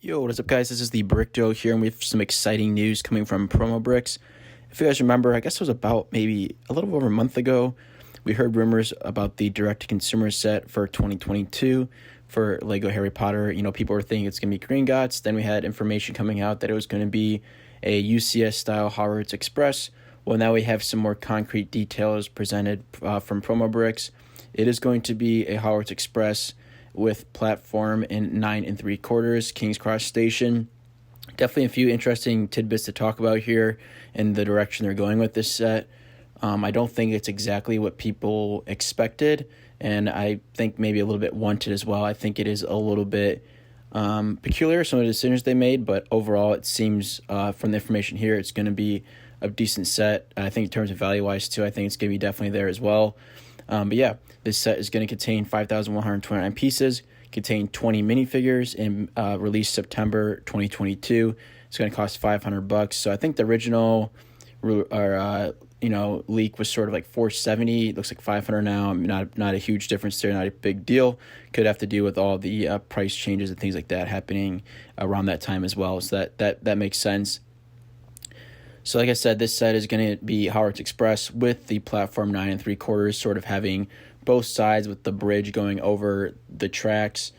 Yo, what is up, guys? This is the Brick Joe here, and we have some exciting news coming from Promo Bricks. If you guys remember, I guess it was about maybe a little over a month ago, we heard rumors about the direct-to-consumer set for 2022 for Lego Harry Potter. You know, people were thinking it's going to be Gringotts. Then we had information coming out that it was going to be a UCS-style Hogwarts Express. Well, now we have some more concrete details presented from Promo Bricks. It is going to be a Hogwarts Express with platform in 9 3/4 King's Cross Station. Definitely a few interesting tidbits to talk about here in the direction they're going with this set. I don't think it's exactly what people expected, and I think maybe a little bit wanted as well. I think it is a little bit peculiar, some of the decisions they made, but overall it seems from the information here it's going to be a decent set. I think in terms of value-wise too, I think it's going to be definitely there as well. But yeah, this set is going to contain 5,129 pieces, contain 20 minifigures, and release September 2022. It's going to cost $500. So I think the original leak was sort of like $470. It looks like $500 now. Not a huge difference there, not a big deal. Could have to do with all the price changes and things like that happening around that time as well. So that makes sense. So like I said, this set is going to be Hogwarts Express with the platform 9 3/4, sort of having both sides with the bridge going over the tracks.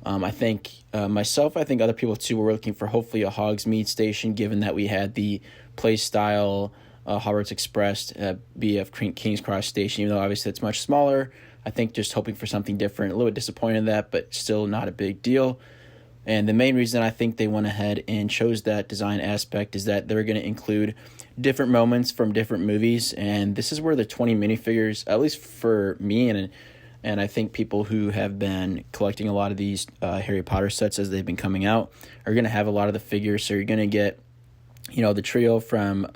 I think I think other people too were looking for hopefully a Hogsmeade station, given that we had the play style Hogwarts Express be of King's Cross Station, even though obviously it's much smaller. I think just hoping for something different. A little bit disappointed in that, but still not a big deal. And the main reason I think they went ahead and chose that design aspect is that they're going to include different moments from different movies. And this is where the 20 minifigures, at least for me and I think people who have been collecting a lot of these Harry Potter sets as they've been coming out, are going to have a lot of the figures. So you're going to get, the trio from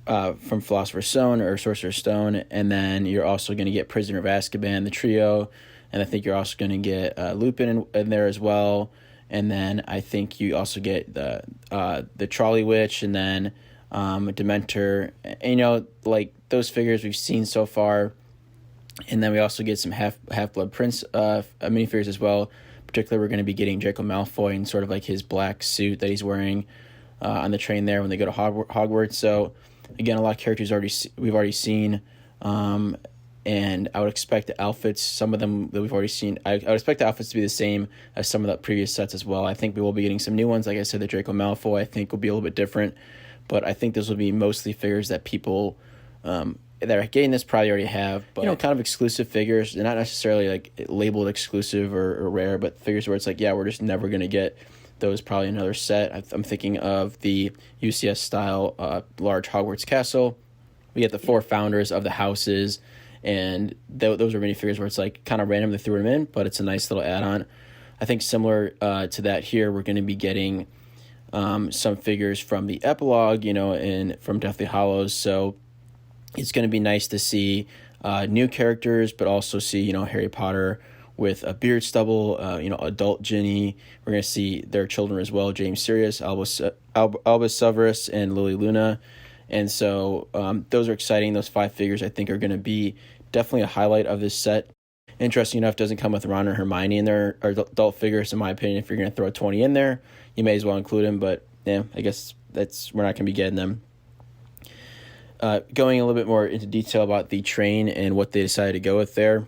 Philosopher's Stone or Sorcerer's Stone, and then you're also going to get Prisoner of Azkaban, the trio. And I think you're also going to get Lupin in there as well. And then I think you also get the Trolley Witch, and then Dementor. And, like those figures we've seen so far. And then we also get some Half-Blood Prince minifigures as well. Particularly, we're going to be getting Draco Malfoy in sort of like his black suit that he's wearing on the train there when they go to Hogwarts. So, again, a lot of characters we've already seen. And I would expect the outfits, some of them that we've already seen, I would expect the outfits to be the same as some of the previous sets as well. I think we will be getting some new ones. Like I said, the Draco Malfoy, I think, will be a little bit different. But I think this will be mostly figures that people that are getting this probably already have. But, kind of exclusive figures. They're not necessarily, like, labeled exclusive or rare, but figures where it's like, yeah, we're just never going to get those probably another set. I'm thinking of the UCS-style large Hogwarts castle. We get the 4 founders of the houses. And those are minifigures where it's like kind of random they threw them in, but it's a nice little add-on. I think similar to that here, we're going to be getting some figures from the epilogue, and from Deathly Hallows. So it's going to be nice to see new characters, but also see, Harry Potter with a beard stubble, adult Ginny. We're going to see their children as well, James Sirius, Albus Severus, and Lily Luna. And so those are exciting. Those 5 figures, I think, are going to be definitely a highlight of this set. Interesting enough, doesn't come with Ron or Hermione in there, or adult figures, in my opinion. If you're going to throw a 20 in there, you may as well include them. But, yeah, I guess we're not going to be getting them. Going a little bit more into detail about the train and what they decided to go with there.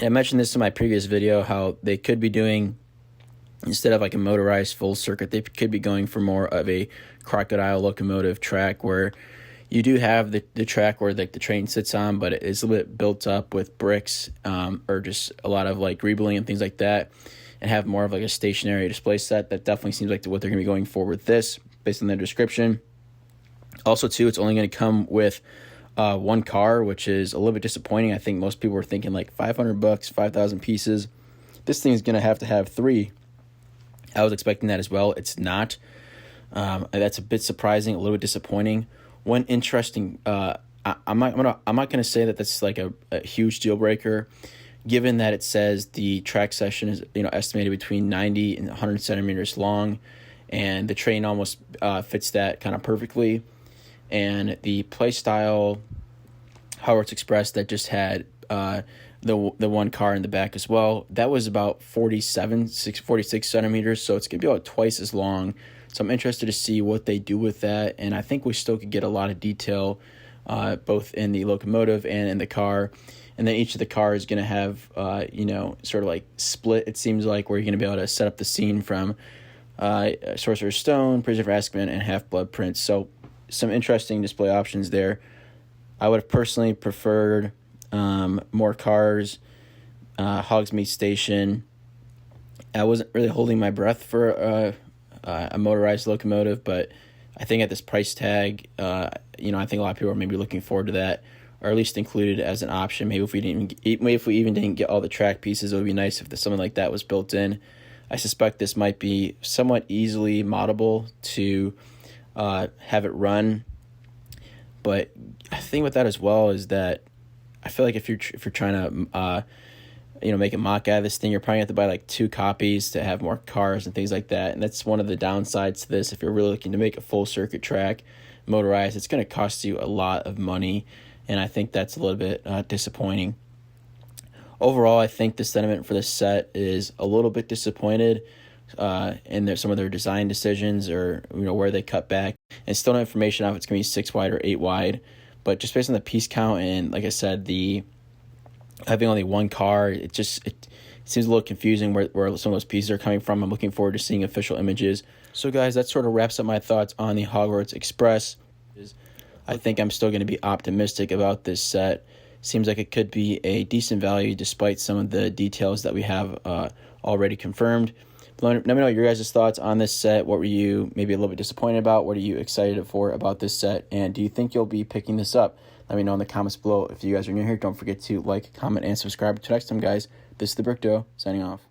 I mentioned this in my previous video, how they could be doing, instead of like a motorized full circuit, they could be going for more of a crocodile locomotive track, where you do have the track where like the train sits on, but it's a little bit built up with bricks or just a lot of like greebling and things like that, and have more of like a stationary display set. That definitely seems like what they're going to be going for with this, based on their description. Also, too, it's only going to come with 1 car, which is a little bit disappointing. I think most people were thinking like $500, 5,000 pieces. This thing is going to have 3. I was expecting that as well. It's not. That's a bit surprising, a little bit disappointing. One interesting, I'm not going to say that that's like a huge deal breaker, given that it says the track session is estimated between 90 and 100 centimeters long, and the train almost fits that kind of perfectly. And the play style Hogwarts Express that just had the one car in the back as well. That was about 46 centimeters, so it's going to be about twice as long. So I'm interested to see what they do with that, and I think we still could get a lot of detail both in the locomotive and in the car. And then each of the cars is going to have, sort of like split, it seems like, where you're going to be able to set up the scene from Sorcerer's Stone, Prisoner of Azkaban, and Half-Blood Prince. So some interesting display options there. I would have personally preferred more cars, Hogsmeade Station. I wasn't really holding my breath for a motorized locomotive, but I think at this price tag, I think a lot of people are maybe looking forward to that, or at least included as an option. Maybe if we even didn't get all the track pieces, it would be nice if something like that was built in. I suspect this might be somewhat easily moddable to have it run, but the thing with that as well is that I feel like if you're trying to make a mock out of this thing, you're probably going to have to buy like 2 copies to have more cars and things like that. And that's one of the downsides to this. If you're really looking to make a full circuit track motorized, it's going to cost you a lot of money, and I think that's a little bit disappointing. Overall, I think the sentiment for this set is a little bit disappointed in some of their design decisions, or where they cut back. And still no information on if it's going to be 6 wide or 8 wide. But just based on the piece count and, like I said, the having only one car, it seems a little confusing where some of those pieces are coming from. I'm looking forward to seeing official images. So guys, that sort of wraps up my thoughts on the Hogwarts Express. I think I'm still going to be optimistic about this set. Seems like it could be a decent value despite some of the details that we have already confirmed. Let me know your guys' thoughts on this set. What were you maybe a little bit disappointed about? What are you excited for about this set? And do you think you'll be picking this up? Let me know in the comments below. If you guys are new here, don't forget to like, comment, and subscribe. Until next time, guys, this is the Brick Duo, signing off.